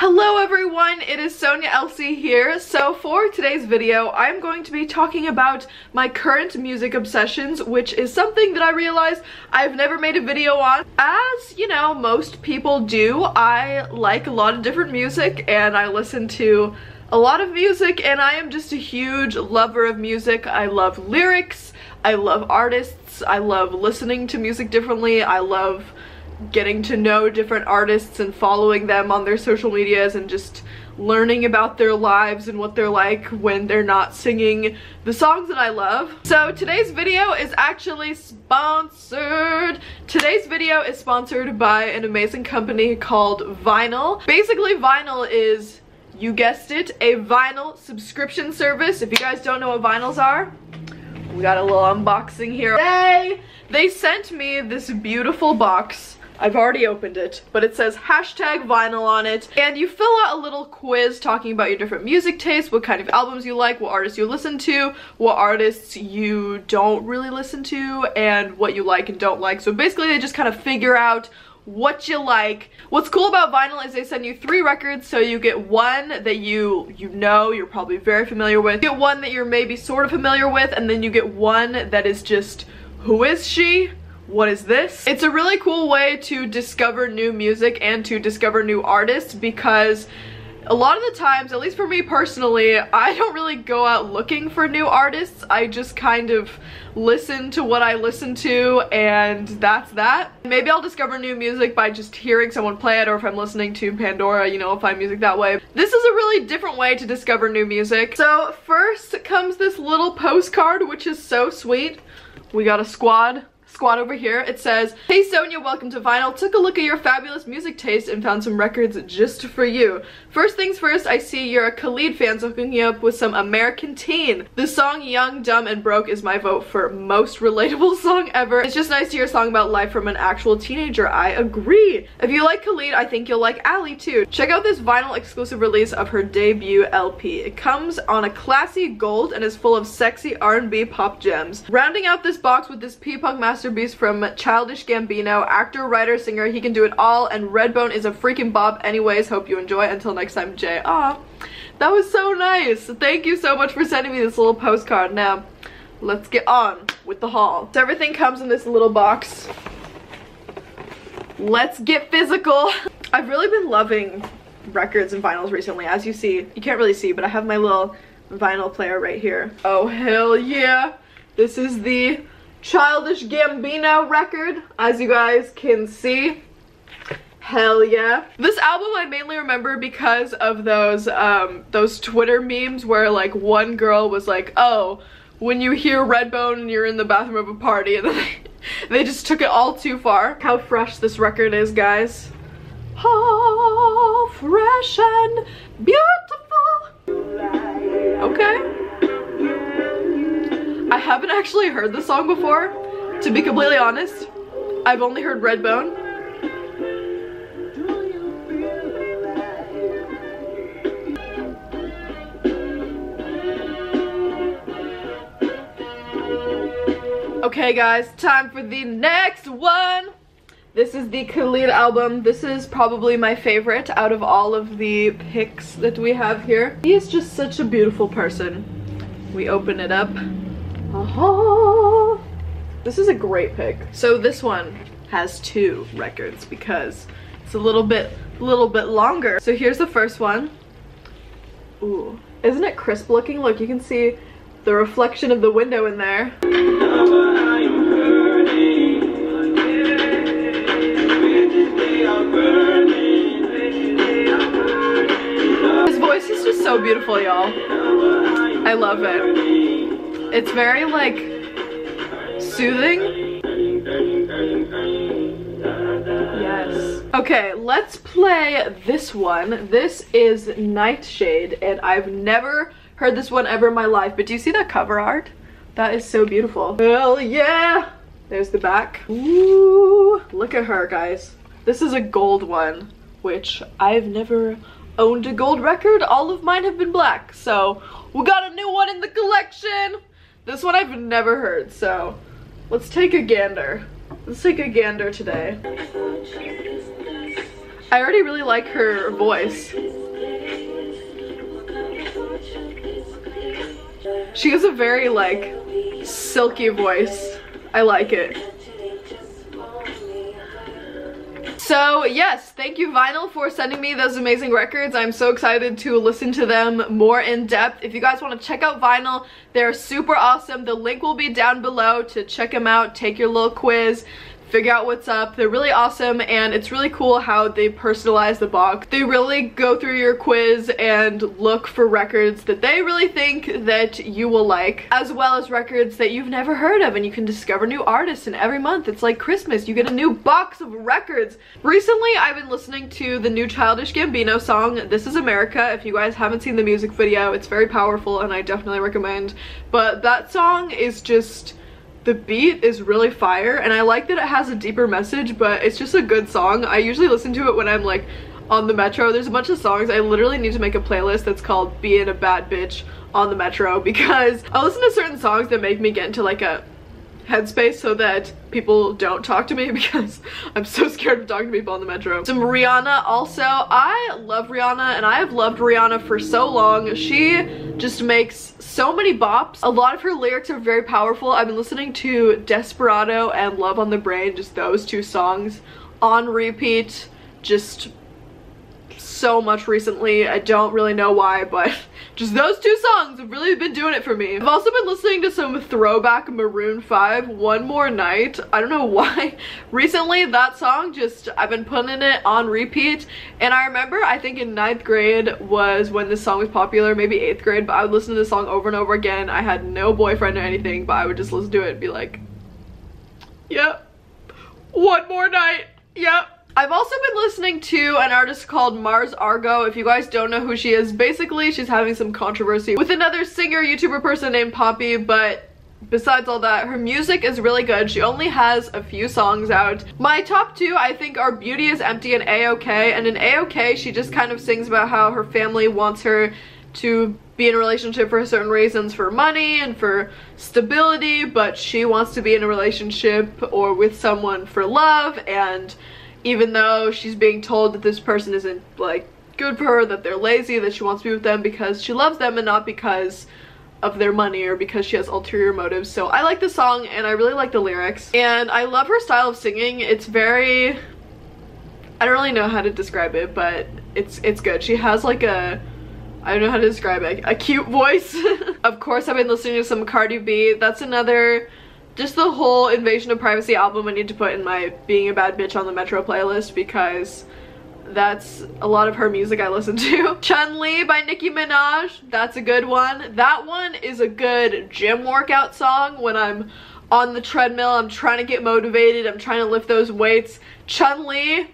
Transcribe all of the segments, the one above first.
Hello everyone, it is Soniaelsie here. So for today's video, I'm going to be talking about my current music obsessions, which is something that I realized I've never made a video on. As, you know, most people do, I like a lot of different music and I listen to a lot of music, and I am just a huge lover of music. I love lyrics, I love artists, I love listening to music differently, I love getting to know different artists and following them on their social medias and just learning about their lives and what they're like when they're not singing the songs that I love. So today's video is actually sponsored. Today's video is sponsored by an amazing company called VNYL. Basically, VNYL is, you guessed it, a vinyl subscription service. If you guys don't know what vinyls are, we got a little unboxing here. They sent me this beautiful box. I've already opened it, but it says #vinyl on it, and you fill out a little quiz talking about your different music tastes, what kind of albums you like, what artists you listen to, what artists you don't really listen to, and what you like and don't like. So basically they just kind of figure out what you like. What's cool about vinyl is they send you 3 records, so you get one that you're probably very familiar with, you get one that you're maybe sort of familiar with, and then you get one that is just, who is she? What is this? It's a really cool way to discover new music and to discover new artists, because a lot of the times, at least for me personally, I don't really go out looking for new artists. I just kind of listen to what I listen to, and that's that. Maybe I'll discover new music by just hearing someone play it, or if I'm listening to Pandora, you know, I'll find music that way. This is a really different way to discover new music. So first comes this little postcard, which is so sweet. We got a squad over here. It says, "Hey Sonia, welcome to VNYL. Took a look at your fabulous music taste and found some records just for you. First things first, I see you're a Khalid fan, so hooking you up with some American Teen. The song Young, Dumb, and Broke is my vote for most relatable song ever. It's just nice to hear a song about life from an actual teenager. I agree. If you like Khalid, I think you'll like Ali too. Check out this VNYL exclusive release of her debut LP. It comes on a classy gold and is full of sexy R&B pop gems. Rounding out this box with this P-Punk masterpiece from Childish Gambino, actor, writer, singer, he can do it all, and Redbone is a freaking bop. Anyways, hope you enjoy. Until next time, Jay." Aw, that was so nice. Thank you so much for sending me this little postcard. Now, let's get on with the haul. So everything comes in this little box. Let's get physical. I've really been loving records and vinyls recently. As you see, you can't really see, but I have my little vinyl player right here. Oh, hell yeah. This is the Childish Gambino record, as you guys can see. Hell yeah. This album I mainly remember because of those Twitter memes where like one girl was like, "Oh, when you hear Redbone and you're in the bathroom of a party," and then they just took it all too far. How fresh this record is, guys. Oh, fresh and beautiful. Okay. I haven't actually heard the song before, to be completely honest. I've only heard Redbone. Okay guys, time for the next one. This is the Khalid album. This is probably my favorite out of all of the picks that we have here. He is just such a beautiful person. We open it up. This is a great pick. So this one has 2 records because it's a little bit longer. So here's the first one. Ooh, isn't it crisp looking? Look, you can see the reflection of the window in there. His voice is just so beautiful, y'all. I love it. It's very, like, soothing. Yes. Okay, let's play this one. This is Nightshade, and I've never heard this one ever in my life, but do you see that cover art? That is so beautiful. Hell yeah! There's the back. Ooh, look at her, guys. This is a gold one, which I've never owned a gold record. All of mine have been black, so we got a new one in the collection. This one I've never heard, so let's take a gander. Let's take a gander today. I already really like her voice. She has a very like silky voice. I like it. So yes, thank you VNYL for sending me those amazing records. I'm so excited to listen to them more in depth. If you guys want to check out VNYL, they're super awesome. The link will be down below to check them out, take your little quiz, figure out what's up. They're really awesome, and it's really cool how they personalize the box. They really go through your quiz and look for records that they really think that you will like, as well as records that you've never heard of, and you can discover new artists. And every month, it's like Christmas, you get a new box of records. Recently, I've been listening to the new Childish Gambino song, This Is America. If you guys haven't seen the music video, it's very powerful and I definitely recommend. But that song is just, the beat is really fire, and I like that it has a deeper message, but it's just a good song. I usually listen to it when I'm like on the metro. There's a bunch of songs. I literally need to make a playlist that's called Being a Bad Bitch on the Metro, because I listen to certain songs that make me get into like a headspace so that people don't talk to me, because I'm so scared of talking to people on the metro. Some Rihanna also. I love Rihanna, and I have loved Rihanna for so long. She just makes so many bops. A lot of her lyrics are very powerful. I've been listening to Desperado and Love on the Brain, just those two songs, on repeat, just so much recently. I don't really know why, but just those two songs have really been doing it for me. I've also been listening to some throwback Maroon 5, One More Night. I don't know why. Recently, that song just, I've been putting it on repeat, and I remember, I think in 9th grade was when this song was popular, maybe 8th grade, but I would listen to this song over and over again. I had no boyfriend or anything, but I would just listen to it and be like, yep, one more night, yep. I've also been listening to an artist called Mars Argo. If you guys don't know who she is, basically she's having some controversy with another singer YouTuber person named Poppy, but besides all that, her music is really good. She only has a few songs out. My top two, I think, are Beauty is Empty and A-OK, and in A-OK she just kind of sings about how her family wants her to be in a relationship for certain reasons, for money and for stability, but she wants to be in a relationship or with someone for love, and even though she's being told that this person isn't like good for her, that they're lazy, that she wants to be with them because she loves them and not because of their money or because she has ulterior motives. So I like the song, and I really like the lyrics, and I love her style of singing. It's very, I don't really know how to describe it, but it's good. She has like a, I don't know how to describe it, a cute voice. Of course, I've been listening to some Cardi B. That's another, just the whole Invasion of Privacy album I need to put in my Being a Bad Bitch on the Metro playlist, because that's a lot of her music I listen to. Chun-Li by Nicki Minaj, that's a good one. That one is a good gym workout song when I'm on the treadmill, I'm trying to get motivated, I'm trying to lift those weights. Chun-Li,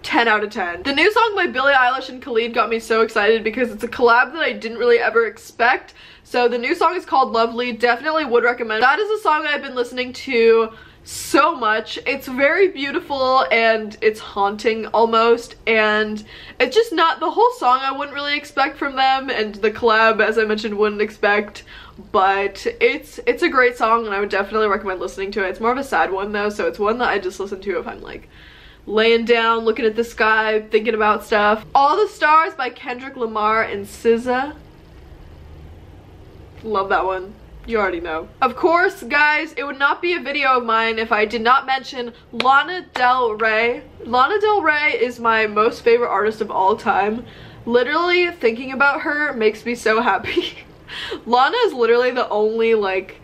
10 out of 10. The new song by Billie Eilish and Khalid got me so excited because it's a collab that I didn't really ever expect. So the new song is called Lovely. Definitely would recommend. That is a song I've been listening to so much. It's very beautiful and it's haunting almost, and it's just not the whole song I wouldn't really expect from them, and the collab, as I mentioned, wouldn't expect, but it's a great song and I would definitely recommend listening to it. It's more of a sad one though, so it's one that I just listen to if I'm like laying down, looking at the sky, thinking about stuff. All the Stars by Kendrick Lamar and SZA. Love that one. You already know. Of course, guys, it would not be a video of mine if I did not mention Lana Del Rey. Lana Del Rey is my most favorite artist of all time. Literally, thinking about her makes me so happy. Lana is literally the only, like,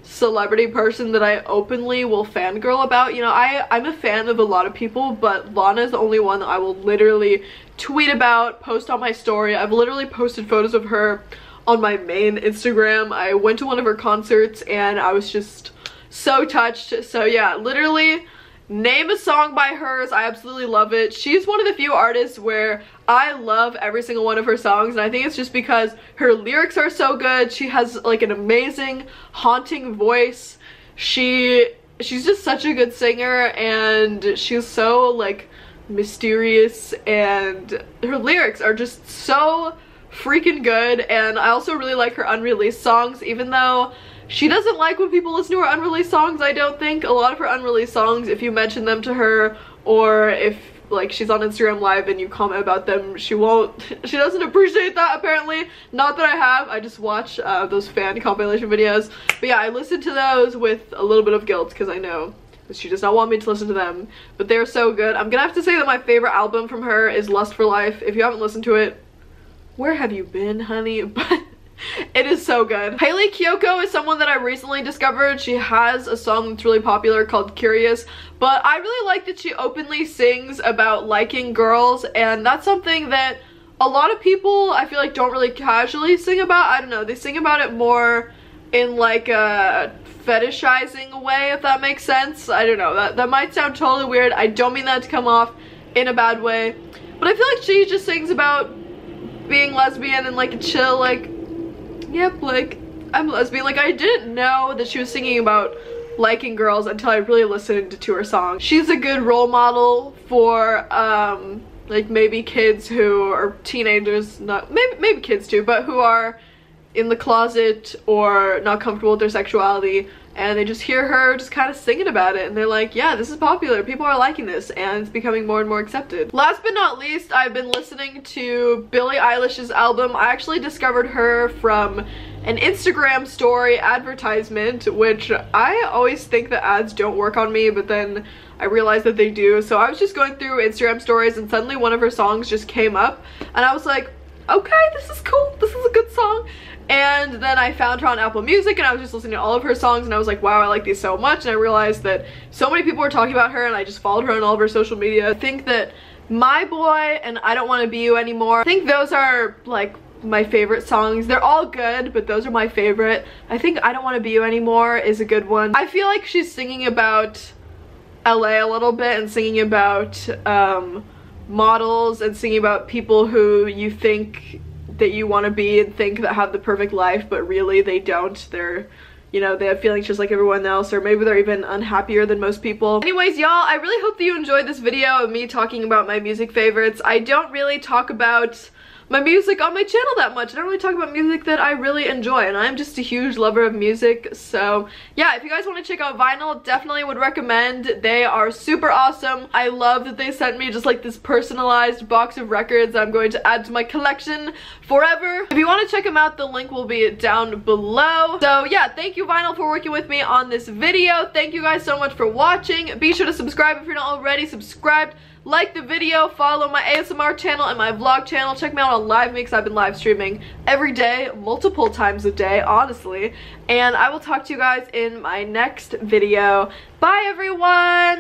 celebrity person that I openly will fangirl about. You know, I'm a fan of a lot of people, but Lana is the only one that I will literally tweet about, post on my story. I've literally posted photos of her on my main Instagram. I went to one of her concerts and I was just so touched. So yeah, literally name a song by hers. I absolutely love it. She's one of the few artists where I love every single one of her songs, and I think it's just because her lyrics are so good. She has like an amazing haunting voice. She's just such a good singer, and she's so like mysterious, and her lyrics are just so freaking good. And I also really like her unreleased songs, even though she doesn't like when people listen to her unreleased songs. I don't think a lot of her unreleased songs, if you mention them to her or if like she's on Instagram Live and you comment about them, she doesn't appreciate that apparently. Not that I have, I just watch those fan compilation videos. But yeah, I listen to those with a little bit of guilt because I know that she does not want me to listen to them, but they're so good. I'm gonna have to say that my favorite album from her is Lust for Life. If you haven't listened to it, where have you been, honey? But it is so good. Hayley Kiyoko is someone that I recently discovered. She has a song that's really popular called Curious, but I really like that she openly sings about liking girls, and that's something that a lot of people I feel like don't really casually sing about. I don't know, they sing about it more in like a fetishizing way, if that makes sense. I don't know, that might sound totally weird. I don't mean that to come off in a bad way, but I feel like she just sings about being lesbian and like a chill, like, yep, like I'm lesbian. Like I didn't know that she was singing about liking girls until I really listened to her song. She's a good role model for like maybe kids who are teenagers, not maybe kids too, but who are in the closet or not comfortable with their sexuality, and they just hear her just kind of singing about it and they're like, yeah, this is popular, people are liking this, and it's becoming more and more accepted. Last but not least, I've been listening to Billie Eilish's album. I actually discovered her from an Instagram story advertisement, which I always think that ads don't work on me, but then I realized that they do. So I was just going through Instagram stories and suddenly one of her songs just came up and I was like, okay, this is cool, this is a good song. And then I found her on Apple Music and I was just listening to all of her songs and I was like, wow, I like these so much. And I realized that so many people were talking about her and I just followed her on all of her social media. I think that My Boy and I Don't Want to Be You Anymore, I think those are like my favorite songs. They're all good, but those are my favorite. I think I Don't Want to Be You Anymore is a good one. I feel like she's singing about LA a little bit and singing about models and singing about people who you think that you want to be and think that have the perfect life, but really they don't. They're, you know, they have feelings just like everyone else, or maybe they're even unhappier than most people. Anyways, y'all, I really hope that you enjoyed this video of me talking about my music favorites. I don't really talk about my music on my channel that much. I don't really talk about music that I really enjoy, and I'm just a huge lover of music. So yeah, if you guys want to check out Vinyl, definitely would recommend. They are super awesome. I love that they sent me just like this personalized box of records I'm going to add to my collection forever. If you want to check them out, the link will be down below. So yeah, thank you Vinyl for working with me on this video. Thank you guys so much for watching. Be sure to subscribe if you're not already subscribed. Like the video, follow my ASMR channel and my vlog channel. Check me out on Live Mix. I've been live streaming every day, multiple times a day, honestly. And I will talk to you guys in my next video. Bye, everyone!